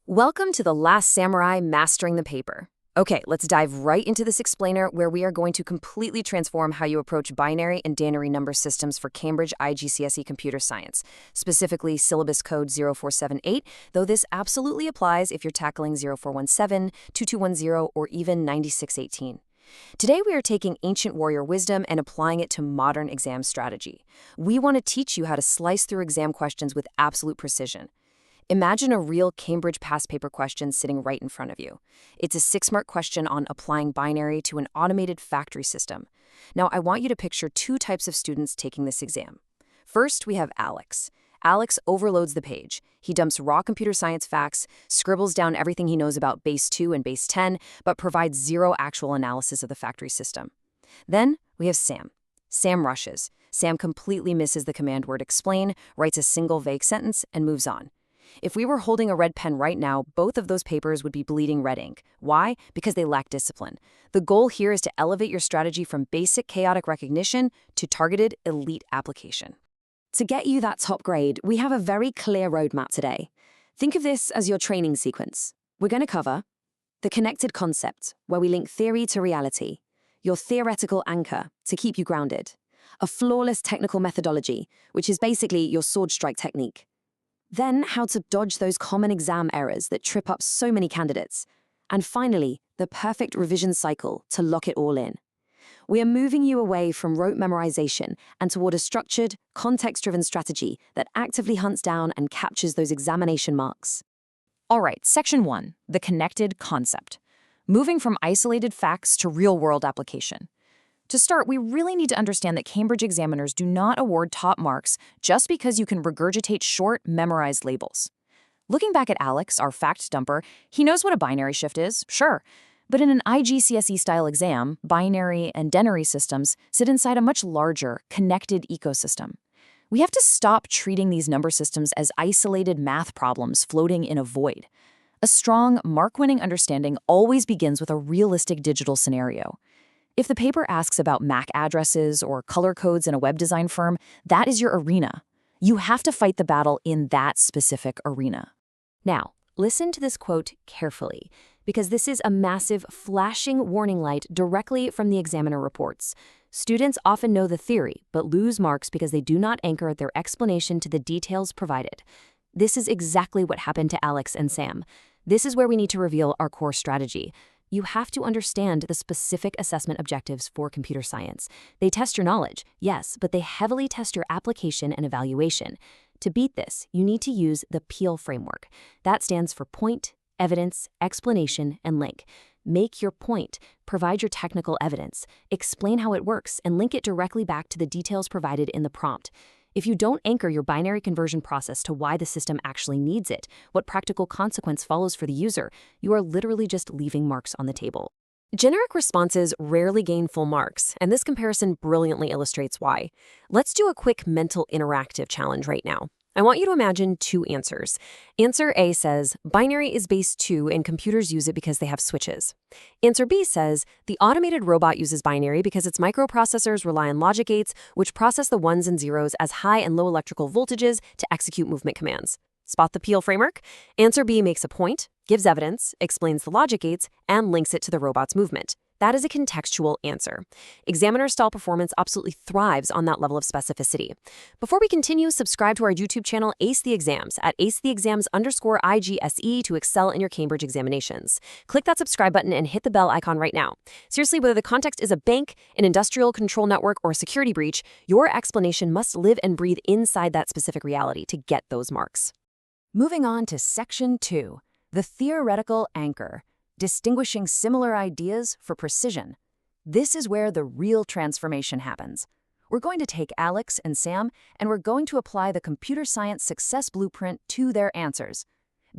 Welcome to The Last Samurai Mastering the Paper. Okay, let's dive right into this explainer where we are going to completely transform how you approach binary and Denary number systems for Cambridge IGCSE computer science, specifically syllabus code 0478, though this absolutely applies if you're tackling 0417, 2210, or even 9618. Today we are taking ancient warrior wisdom and applying it to modern exam strategy. We want to teach you how to slice through exam questions with absolute precision. Imagine a real Cambridge past paper question sitting right in front of you. It's a 6-mark question on applying binary to an automated factory system. Now, I want you to picture two types of students taking this exam. First, we have Alex. Alex overloads the page. He dumps raw computer science facts, scribbles down everything he knows about base 2 and base 10, but provides zero actual analysis of the factory system. Then, we have Sam. Sam rushes. Sam completely misses the command word explain, writes a single vague sentence, and moves on. If we were holding a red pen right now, both of those papers would be bleeding red ink. Why? Because they lack discipline. The goal here is to elevate your strategy from basic chaotic recognition to targeted elite application. To get you that top grade, we have a very clear roadmap today. Think of this as your training sequence. We're going to cover the connected concept, where we link theory to reality, your theoretical anchor to keep you grounded, a flawless technical methodology, which is basically your sword strike technique. Then, how to dodge those common exam errors that trip up so many candidates. And finally, the perfect revision cycle to lock it all in. We are moving you away from rote memorization and toward a structured, context-driven strategy that actively hunts down and captures those examination marks. All right, Section 1, the connected concept. Moving from isolated facts to real-world application. To start, we really need to understand that Cambridge examiners do not award top marks just because you can regurgitate short, memorized labels. Looking back at Alex, our fact dumper, he knows what a binary shift is, sure. But in an IGCSE-style exam, binary and Denary systems sit inside a much larger, connected ecosystem. We have to stop treating these number systems as isolated math problems floating in a void. A strong, mark-winning understanding always begins with a realistic digital scenario. If the paper asks about MAC addresses or color codes in a web design firm, that is your arena. You have to fight the battle in that specific arena. Now, listen to this quote carefully, because this is a massive, flashing warning light directly from the examiner reports. Students often know the theory, but lose marks because they do not anchor their explanation to the details provided. This is exactly what happened to Alex and Sam. This is where we need to reveal our core strategy. You have to understand the specific assessment objectives for computer science. They test your knowledge, yes, but they heavily test your application and evaluation. To beat this, you need to use the PEAL framework. That stands for point, evidence, explanation, and link. Make your point, provide your technical evidence, explain how it works, and link it directly back to the details provided in the prompt. If you don't anchor your binary conversion process to why the system actually needs it, what practical consequence follows for the user, you are literally just leaving marks on the table. Generic responses rarely gain full marks, and this comparison brilliantly illustrates why. Let's do a quick mental interactive challenge right now. I want you to imagine two answers. Answer A says, binary is base 2 and computers use it because they have switches. Answer B says, the automated robot uses binary because its microprocessors rely on logic gates, which process the ones and zeros as high and low electrical voltages to execute movement commands. Spot the PEAL framework? Answer B makes a point, gives evidence, explains the logic gates, and links it to the robot's movement. That is a contextual answer. Examiner-style performance absolutely thrives on that level of specificity. Before we continue, subscribe to our YouTube channel, Ace the Exams, at acetheexams_IGSE to excel in your Cambridge examinations. Click that subscribe button and hit the bell icon right now. Seriously, whether the context is a bank, an industrial control network, or a security breach, your explanation must live and breathe inside that specific reality to get those marks. Moving on to Section 2, the theoretical anchor. Distinguishing similar ideas for precision. This is where the real transformation happens. We're going to take Alex and Sam, and we're going to apply the computer science success blueprint to their answers.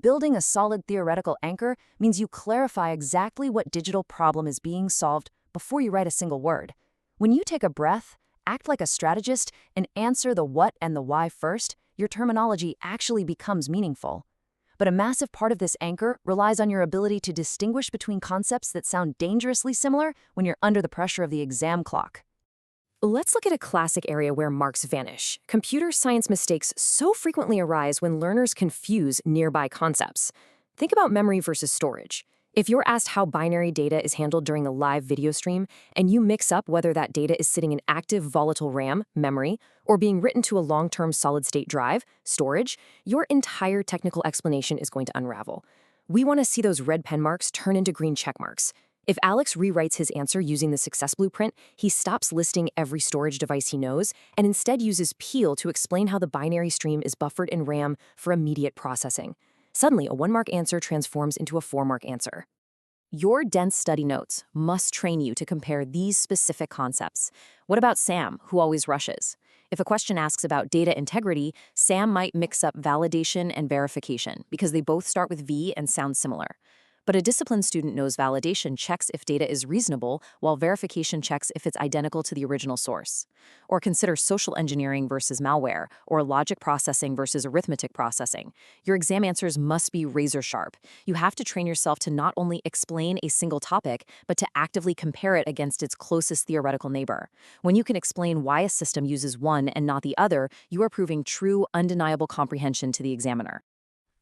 Building a solid theoretical anchor means you clarify exactly what digital problem is being solved before you write a single word. When you take a breath, act like a strategist, and answer the what and the why first, your terminology actually becomes meaningful. But a massive part of this anchor relies on your ability to distinguish between concepts that sound dangerously similar when you're under the pressure of the exam clock. Let's look at a classic area where marks vanish. Computer science mistakes so frequently arise when learners confuse nearby concepts. Think about memory versus storage. If you're asked how binary data is handled during a live video stream, and you mix up whether that data is sitting in active volatile RAM, memory, or being written to a long-term solid-state drive, storage, your entire technical explanation is going to unravel. We want to see those red pen marks turn into green check marks. If Alex rewrites his answer using the success blueprint, he stops listing every storage device he knows and instead uses Peel to explain how the binary stream is buffered in RAM for immediate processing. Suddenly, a 1-mark answer transforms into a 4-mark answer. Your dense study notes must train you to compare these specific concepts. What about Sam, who always rushes? If a question asks about data integrity, Sam might mix up validation and verification because they both start with V and sound similar. But a disciplined student knows validation checks if data is reasonable, while verification checks if it's identical to the original source. Or consider social engineering versus malware, or logic processing versus arithmetic processing. Your exam answers must be razor sharp. You have to train yourself to not only explain a single topic, but to actively compare it against its closest theoretical neighbor. When you can explain why a system uses one and not the other, you are proving true, undeniable comprehension to the examiner.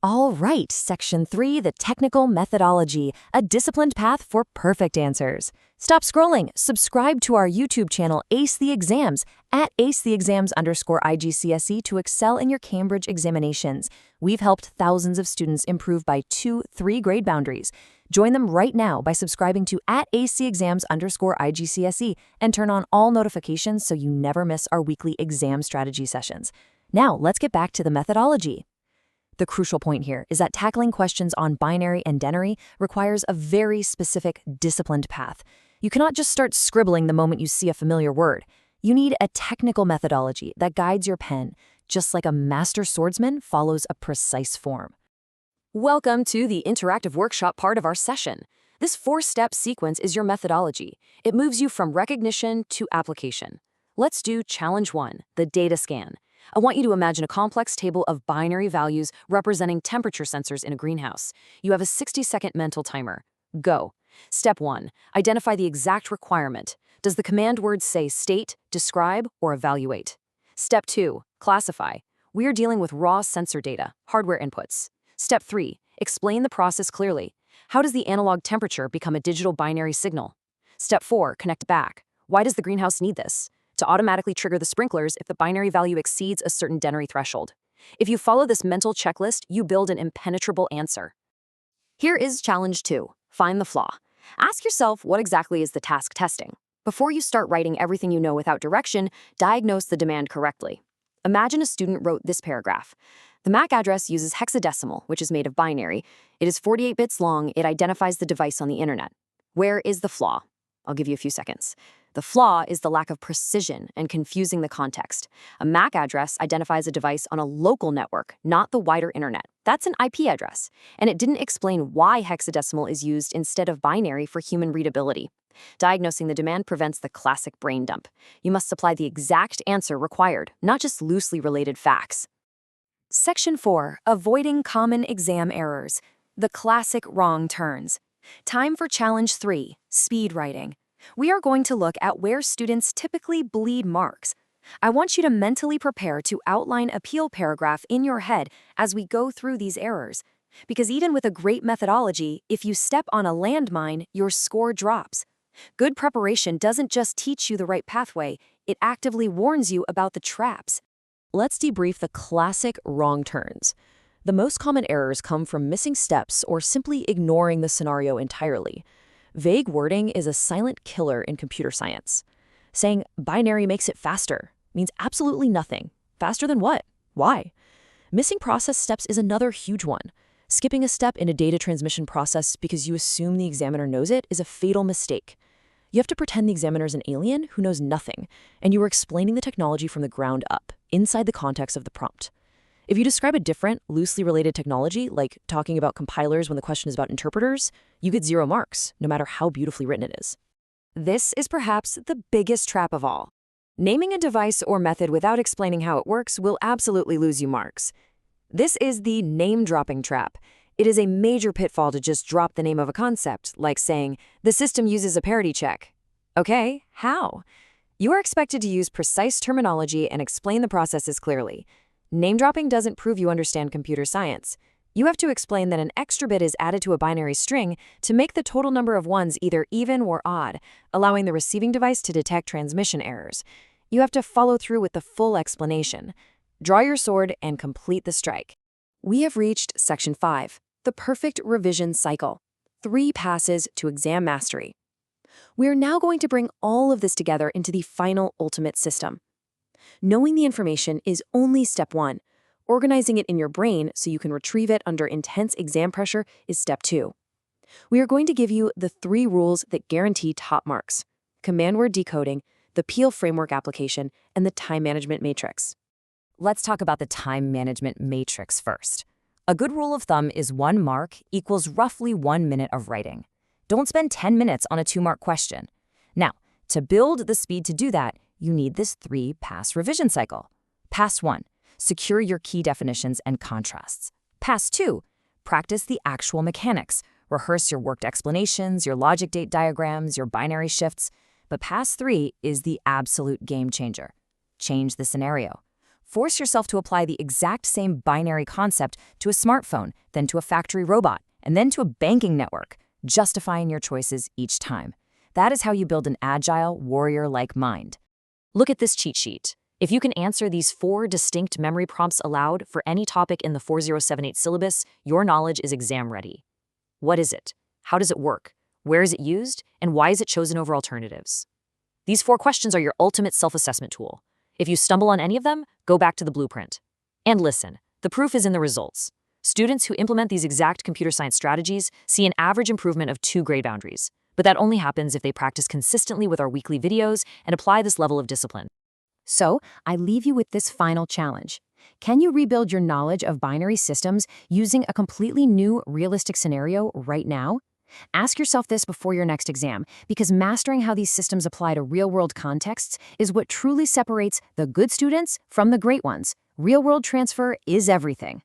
All right, Section 3, the technical methodology, a disciplined path for perfect answers. Stop scrolling. Subscribe to our YouTube channel, Ace the Exams, at @acetheexams_IGCSE to excel in your Cambridge examinations. We've helped thousands of students improve by 2-3 grade boundaries. Join them right now by subscribing to @acetheexams_IGCSE and turn on all notifications so you never miss our weekly exam strategy sessions. Now, let's get back to the methodology. The crucial point here is that tackling questions on binary and denary requires a very specific, disciplined path. You cannot just start scribbling the moment you see a familiar word. You need a technical methodology that guides your pen, just like a master swordsman follows a precise form. Welcome to the interactive workshop part of our session. This 4-step sequence is your methodology. It moves you from recognition to application. Let's do Challenge 1, the data scan. I want you to imagine a complex table of binary values representing temperature sensors in a greenhouse. You have a 60-second mental timer. Go. Step 1. Identify the exact requirement. Does the command word say state, describe, or evaluate? Step 2. Classify. We are dealing with raw sensor data, hardware inputs. Step 3. Explain the process clearly. How does the analog temperature become a digital binary signal? Step 4. Connect back. Why does the greenhouse need this? To automatically trigger the sprinklers if the binary value exceeds a certain denary threshold. If you follow this mental checklist, you build an impenetrable answer. Here is Challenge 2. Find the flaw. Ask yourself, what exactly is the task testing? Before you start writing everything you know without direction, diagnose the demand correctly. Imagine a student wrote this paragraph. The MAC address uses hexadecimal, which is made of binary. It is 48 bits long. It identifies the device on the internet. Where is the flaw? I'll give you a few seconds. The flaw is the lack of precision and confusing the context. A MAC address identifies a device on a local network, not the wider internet. That's an IP address. And it didn't explain why hexadecimal is used instead of binary for human readability. Diagnosing the demand prevents the classic brain dump. You must supply the exact answer required, not just loosely related facts. Section 4, avoiding common exam errors, the classic wrong turns. Time for Challenge 3, speed writing. We are going to look at where students typically bleed marks. I want you to mentally prepare to outline a Peel paragraph in your head as we go through these errors. Because even with a great methodology, if you step on a landmine, your score drops. Good preparation doesn't just teach you the right pathway, it actively warns you about the traps. Let's debrief the classic wrong turns. The most common errors come from missing steps or simply ignoring the scenario entirely. Vague wording is a silent killer in computer science. Saying binary makes it faster means absolutely nothing. Faster than what? Why? Missing process steps is another huge one. Skipping a step in a data transmission process because you assume the examiner knows it is a fatal mistake. You have to pretend the examiner is an alien who knows nothing, and you are explaining the technology from the ground up, inside the context of the prompt. If you describe a different, loosely related technology, like talking about compilers when the question is about interpreters, you get 0 marks, no matter how beautifully written it is. This is perhaps the biggest trap of all. Naming a device or method without explaining how it works will absolutely lose you marks. This is the name-dropping trap. It is a major pitfall to just drop the name of a concept, like saying, the system uses a parity check. Okay, how? You are expected to use precise terminology and explain the processes clearly. Name-dropping doesn't prove you understand computer science. You have to explain that an extra bit is added to a binary string to make the total number of ones either even or odd, allowing the receiving device to detect transmission errors. You have to follow through with the full explanation. Draw your sword and complete the strike. We have reached Section 5, the perfect revision cycle. 3 passes to exam mastery. We are now going to bring all of this together into the final ultimate system. Knowing the information is only step 1. Organizing it in your brain so you can retrieve it under intense exam pressure is step 2. We are going to give you the 3 rules that guarantee top marks: command word decoding, the Peel framework application, and the time management matrix. Let's talk about the time management matrix first. A good rule of thumb is 1 mark equals roughly 1 minute of writing. Don't spend 10 minutes on a 2-mark question. Now, to build the speed to do that, you need this 3-pass revision cycle. Pass 1, secure your key definitions and contrasts. Pass 2, practice the actual mechanics. Rehearse your worked explanations, your logic gate diagrams, your binary shifts. But Pass 3 is the absolute game changer. Change the scenario. Force yourself to apply the exact same binary concept to a smartphone, then to a factory robot, and then to a banking network, justifying your choices each time. That is how you build an agile, warrior-like mind. Look at this cheat sheet. If you can answer these 4 distinct memory prompts aloud for any topic in the 4078 syllabus, your knowledge is exam ready. What is it? How does it work? Where is it used? And why is it chosen over alternatives? These 4 questions are your ultimate self-assessment tool. If you stumble on any of them, go back to the blueprint. And listen, the proof is in the results. Students who implement these exact computer science strategies see an average improvement of 2 grade boundaries. But that only happens if they practice consistently with our weekly videos and apply this level of discipline. So, I leave you with this final challenge. Can you rebuild your knowledge of binary systems using a completely new, realistic scenario right now? Ask yourself this before your next exam, because mastering how these systems apply to real-world contexts is what truly separates the good students from the great ones. Real-world transfer is everything.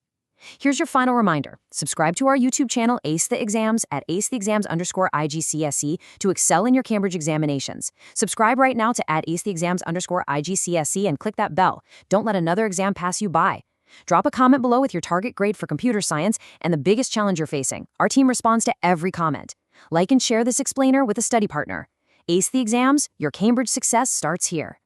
Here's your final reminder. Subscribe to our YouTube channel, Ace the Exams, at acetheexams_IGCSE to excel in your Cambridge examinations. Subscribe right now to @acetheexams_IGCSE and click that bell. Don't let another exam pass you by. Drop a comment below with your target grade for computer science and the biggest challenge you're facing. Our team responds to every comment. Like and share this explainer with a study partner. Ace the Exams, your Cambridge success starts here.